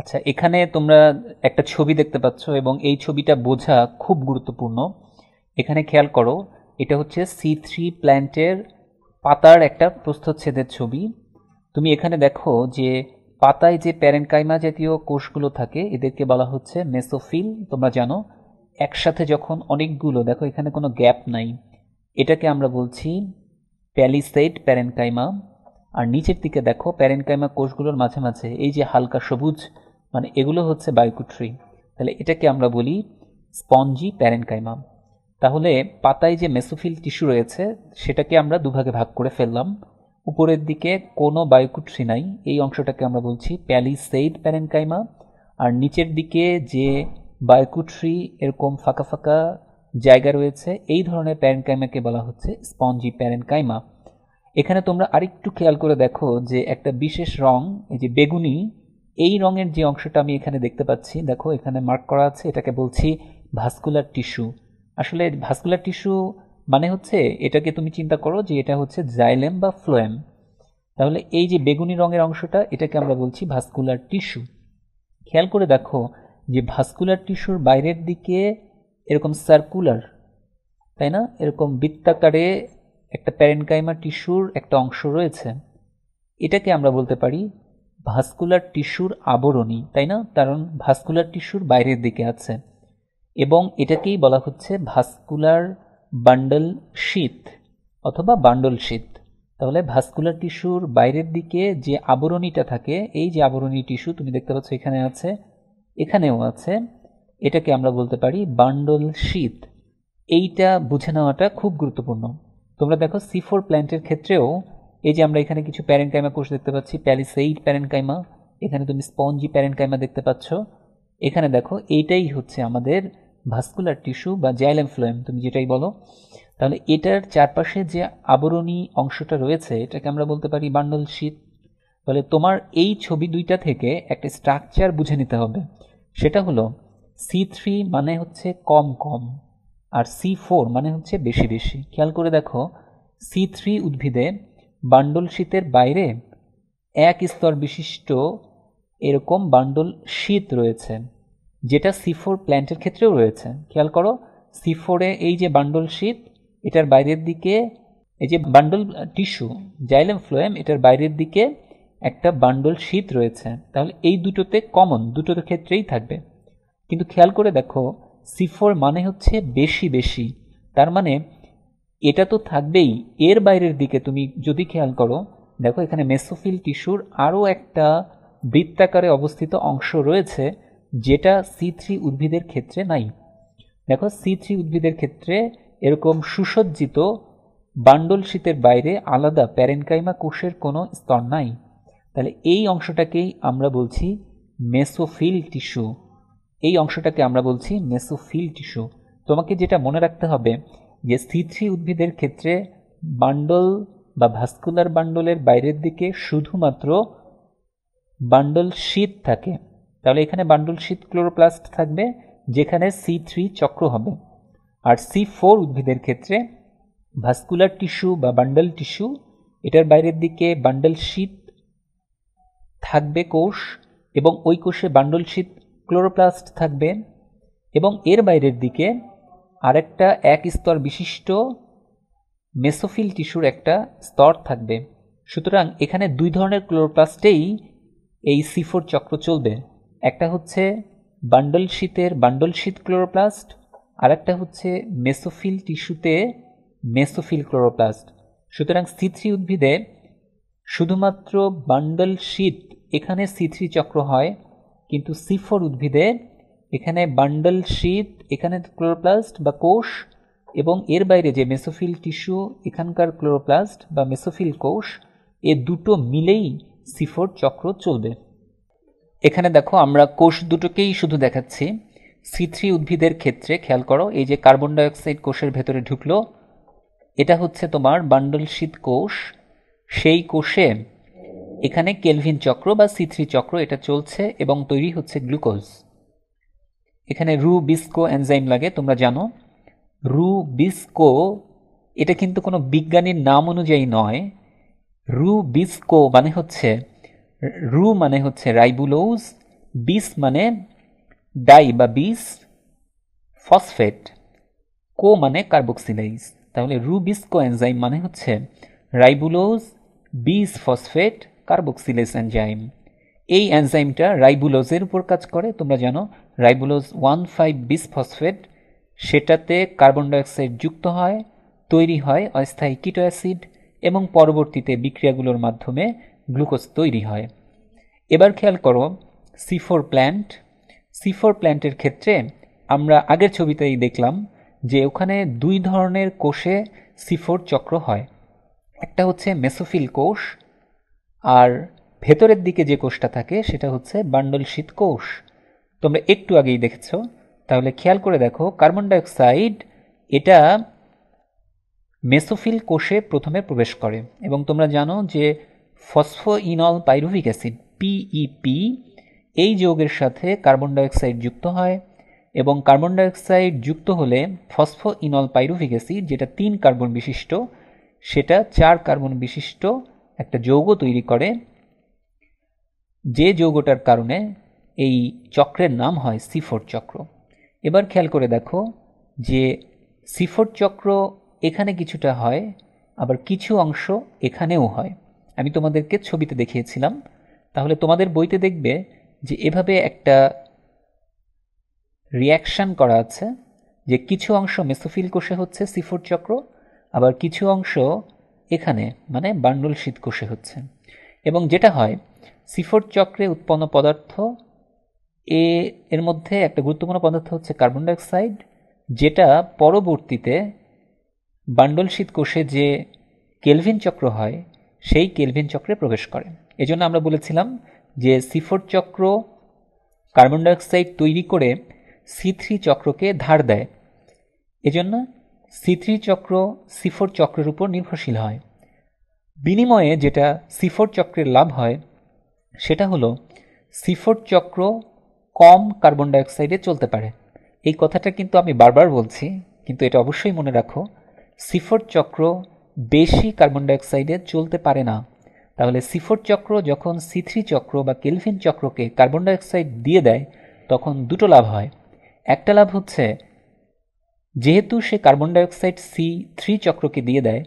আচ্ছা, এখানে তোমরা একটা ছবি দেখতে পাচ্ছ এবং এই ছবিটা বোঝা খুব গুরুত্বপূর্ণ। এখানে খেয়াল করো, এটা হচ্ছে C3 প্ল্যান্টের পাতার একটা প্রস্থচ্ছেদের ছবি। তুমি এখানে দেখো যে পাতায় যে প্যারেনকাইমা জাতীয় কোষগুলো থাকে এদেরকে বলা হচ্ছে মেসোফিল। তোমরা জানো একসাথে যখন অনেকগুলো, দেখো এখানে কোনো গ্যাপ নাই, এটাকে আমরা বলছি প্যালিসেড প্যারেনকাইমা। আর নিচের দিকে দেখো প্যারেনকাইমা কোষগুলোর মাঝে মাঝে এই যে হালকা সবুজ, মানে এগুলো হচ্ছে বায়োকুট্রি। তাহলে এটাকে আমরা বলি স্পঞ্জি প্যারেনকাইমা। তাহলে পাতায় যে মেসোফিল টিস্যু রয়েছে সেটাকে আমরা দুভাগে ভাগ করে ফেললাম। উপরের দিকে কোনো বায়োকুট্রি নাই, এই অংশটাকে আমরা বলছি প্যালিসেড প্যারেনকাইমা। আর নিচের দিকে যে বায়োকুট্রি এরকম ফাঁকা ফাঁকা জায়গা রয়েছে এই ধরনের প্যারেনকাইমাকে বলা হচ্ছে স্পঞ্জি প্যারেনকাইমা। এখানে তোমরা আরেকটু খেয়াল করে দেখো যে একটা বিশেষ রং, এই যে বেগুনি, এই রঙের যে অংশটা আমি এখানে দেখতে পাচ্ছি, দেখো এখানে মার্ক করা আছে, এটাকে বলছি ভাস্কুলার টিস্যু। আসলে ভাস্কুলার টিস্যু মানে হচ্ছে, এটাকে তুমি চিন্তা করো যে এটা হচ্ছে জাইলেম বা ফ্লোয়েম। তাহলে এই যে বেগুনি রঙের অংশটা এটাকে আমরা বলছি ভাস্কুলার টিস্যু। খেয়াল করে দেখো যে ভাস্কুলার টিস্যুর বাইরের দিকে এরকম সার্কুলার, তাই না, এরকম বৃত্তাকারে একটা প্যারেনকাইমা টিস্যুর একটা অংশ রয়েছে, এটাকে আমরা বলতে পারি ভাস্কুলার টিস্যুর আবরণী, তাই না, কারণ ভাস্কুলার টিস্যুর বাইরের দিকে আছে। এবং এটাকেই বলা হচ্ছে ভাস্কুলার বান্ডল শীথ অথবা বান্ডল শীথ। তাহলে ভাস্কুলার টিস্যুর বাইরের দিকে যে আবরণীটা থাকে, এই যে আবরণী টিস্যু তুমি দেখতে পাচ্ছ এখানে আছে, এখানেও আছে, এটাকে আমরা বলতে পারি বান্ডল শীথ। এইটা বুঝে নেওয়াটা খুব গুরুত্বপূর্ণ। তোমরা দেখো C4 প্ল্যান্টের ক্ষেত্রেও এই যে আমরা এখানে কিছু প্যারেনকাইমা কোষ দেখতে পাচ্ছি, প্যালিসেইড প্যারেনকাইমা, এখানে তুমি স্পঞ্জি প্যারেনকাইমা দেখতে পাচ্ছ। এখানে দেখো এইটাই হচ্ছে আমাদের ভাস্কুলার টিস্যু বা জাইলেম ফ্লোয়েম, তুমি যেটাই বলো। তাহলে এটার চারপাশে যে আবরণী অংশটা রয়েছে এটাকে আমরা বলতে পারি বান্ডল শীথ। তাহলে তোমার এই ছবি দুইটা থেকে একটা স্ট্রাকচার বুঝে নিতে হবে, সেটা হলো C3 মানে হচ্ছে কম কম, আর C4 মানে হচ্ছে বেশি বেশি। খেয়াল করে দেখো C3 উদ্ভিদে বান্ডল শীতের বাইরে এক স্তর বিশিষ্ট এরকম বান্ডল শীত রয়েছে, যেটা C4 প্ল্যান্টের ক্ষেত্রেও রয়েছে। খেয়াল করো C4-এ এই যে বান্ডল শীত, এটার বাইরের দিকে এই যে বান্ডল টিস্যু জাইলেম ফ্লোয়েম, এটার বাইরের দিকে একটা বান্ডল শীত রয়েছে। তাহলে এই দুটোতে কমন, দুটোর ক্ষেত্রেই থাকবে। কিন্তু খেয়াল করে দেখো C4 মানে হচ্ছে বেশি বেশি, তার মানে এটা তো থাকবেই। এর বাইরের দিকে তুমি যদি খেয়াল করো, দেখো এখানে মেসোফিল টিস্যুর আরও একটা বৃত্তাকারে অবস্থিত অংশ রয়েছে, যেটা C3 উদ্ভিদের ক্ষেত্রে নাই। দেখো C3 উদ্ভিদের ক্ষেত্রে এরকম সুসজ্জিত বান্ডল শীতের বাইরে আলাদা প্যারেনকাইমা কোষের কোনো স্তর নাই। তাহলে এই অংশটাকেই আমরা বলছি মেসোফিল টিস্যু, এই অংশটাকে আমরা বলছি মেসোফিল টিস্যু। তোমাকে যেটা মনে রাখতে হবে যে C3 উদ্ভিদের ক্ষেত্রে বান্ডল বা ভাস্কুলার বান্ডলের বাইরের দিকে শুধুমাত্র বান্ডল শীত থাকে। তাহলে এখানে বান্ডল শীত ক্লোরোপ্লাস্ট থাকবে, যেখানে C3 চক্র হবে। আর C4 উদ্ভিদের ক্ষেত্রে ভাস্কুলার টিস্যু বা বান্ডল টিস্যু, এটার বাইরের দিকে বান্ডল শীত থাকবে কোষ, এবং ওই কোষে বান্ডল শীত ক্লোরোপ্লাস্ট থাকবে, এবং এর বাইরের দিকে আরেকটা এক স্তর বিশিষ্ট মেসোফিল টিস্যুর একটা স্তর থাকবে। সুতরাং এখানে দুই ধরনের ক্লোরোপ্লাস্টেই এই C4 চক্র চলবে। একটা হচ্ছে বান্ডল শীতের বান্ডল শীত ক্লোরোপ্লাস্ট, আর একটা হচ্ছে মেসোফিল টিস্যুতে মেসোফিল ক্লোরোপ্লাস্ট। সুতরাং C3 উদ্ভিদে শুধুমাত্র বান্ডল শীত এখানে C3 চক্র হয়, কিন্তু C4 উদ্ভিদে এখানে বান্ডল শীত, এখানে ক্লোরোপ্লাস্ট বা কোষ, এবং এর বাইরে যে মেসোফিল টিস্যু এখানকার ক্লোরোপ্লাস্ট বা মেসোফিল কোষ, এ দুটো মিলেই C4 চক্র চলবে। এখানে দেখো আমরা কোষ দুটোকেই শুধু দেখাচ্ছি। C3 উদ্ভিদের ক্ষেত্রে খেয়াল করো, এই যে কার্বন ডাইঅক্সাইড কোষের ভেতরে ঢুকলো, এটা হচ্ছে তোমার বান্ডল শীত কোষ। সেই কোষে এখানে কেলভিন চক্র বা C3 চক্র এটা চলছে এবং তৈরি হচ্ছে গ্লুকোজ। এখানে রুবিস্কো এনজাইম লাগে, তোমরা জানো। রুবিস্কো এটা কিন্তু কোনো বিজ্ঞানীর নাম অনুযায়ী নয়। রুবিস্কো মানে হচ্ছে, রু মানে হচ্ছে রাইবুলোজ, বিস মানে ডাই বা বিস, ফসফেট, কো মানে কার্বক্সিলাইজ। তাহলে রুবিস্কো এনজাইম মানে হচ্ছে রাইবুলোজ বিস ফসফেট কার্বক্সিলেজ এনজাইম। এই এনজাইমটা রাইবুলোজের উপর কাজ করে। তোমরা জানো রাইবুলোজ 1,5 বিস ফসফেট, সেটাতে কার্বন ডাইঅক্সাইড যুক্ত হয়, তৈরি হয় অস্থায়ী কিটো অ্যাসিড এবং পরবর্তীতে বিক্রিয়াগুলোর মাধ্যমে গ্লুকোজ তৈরি হয়। এবার খেয়াল করো C4 প্ল্যান্ট। C4 প্ল্যান্টের ক্ষেত্রে আমরা আগের ছবিতেই দেখলাম যে ওখানে দুই ধরনের কোষে C4 চক্র হয়। একটা হচ্ছে মেসোফিল কোষ, আর ভেতরের দিকে যে কোষটা থাকে সেটা হচ্ছে বান্ডলশীত কোষ। তোমরা একটু আগেই দেখেছ। তাহলে খেয়াল করে দেখো কার্বন ডাইঅক্সাইড এটা মেসোফিল কোষে প্রথমে প্রবেশ করে এবং তোমরা জানো যে ফসফোইনল পাইরুভিক অ্যাসিড পিইপি এই যৌগের সাথে কার্বন ডাইঅক্সাইড যুক্ত হয় এবং কার্বন ডাইঅক্সাইড যুক্ত হলে ফসফোইনল পাইরুভিক অ্যাসিড যেটা 3 কার্বন বিশিষ্ট সেটা 4 কার্বন বিশিষ্ট একটা যৌগ তৈরি করে, যে যৌগটার কারণে এই চক্রের নাম হয় C4 চক্র। এবার খেয়াল করে দেখো যে C4 চক্র এখানে কিছুটা হয়, আবার কিছু অংশ এখানেও হয়। আমি তোমাদেরকে ছবিতে দেখিয়েছিলাম। তাহলে তোমাদের বইতে দেখবে যে এভাবে একটা রিয়াকশন করা আছে যে কিছু অংশ মেসোফিল কোষে হচ্ছে C4 চক্র, আবার কিছু অংশ এখানে মানে বান্ডলশীত কোষে হচ্ছে। এবং যেটা হয় C4 চক্রে উৎপন্ন পদার্থ এর মধ্যে একটা গুরুত্বপূর্ণ পদার্থ হচ্ছে কার্বন ডাইঅক্সাইড, যেটা পরবর্তীতে বান্ডলশীত কোষে যে কেলভিন চক্র হয় সেই কেলভিন চক্রে প্রবেশ করে। এজন্য আমরা বলেছিলাম যে C4 চক্র কার্বন ডাইঅক্সাইড তৈরি করে C3 চক্রকে ধার দেয়। এজন্য C3 চক্র C4 চক্রের উপর নির্ভরশীল হয়। বিনিময়ে যেটা C4 চক্রের লাভ হয় সেটা হলো C4 চক্র কম কার্বন ডাইঅক্সাইডে চলতে পারে। এই কথাটা কিন্তু আমি বারবার বলছি, কিন্তু এটা অবশ্যই মনে রাখো C4 চক্র বেশি কার্বন ডাইঅক্সাইডে চলতে পারে না। তাহলে C4 চক্র যখন C3 চক্র বা কেলভিন চক্রকে কার্বন ডাইঅক্সাইড দিয়ে দেয় তখন দুটো লাভ হয়। একটা লাভ হচ্ছে যেহেতু সে কার্বন ডাইঅক্সাইড C3 চক্রকে দিয়ে দেয়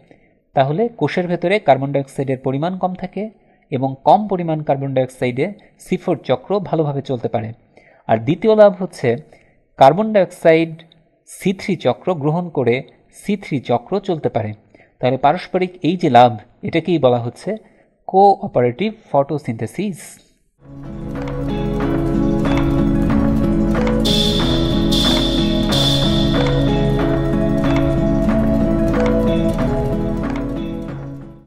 তাহলে কোষের ভেতরে কার্বন ডাইঅক্সাইডের পরিমাণ কম থাকে এবং কম পরিমাণ কার্বন ডাইঅক্সাইডে C4 চক্র ভালোভাবে চলতে পারে। আর দ্বিতীয় লাভ হচ্ছে কার্বন ডাইঅক্সাইড C3 চক্র গ্রহণ করে C3 চক্র চলতে পারে। তাহলে পারস্পরিক এই যে লাভ এটাকেই বলা হচ্ছে কোঅপারেটিভ ফটোসিনথেসিস।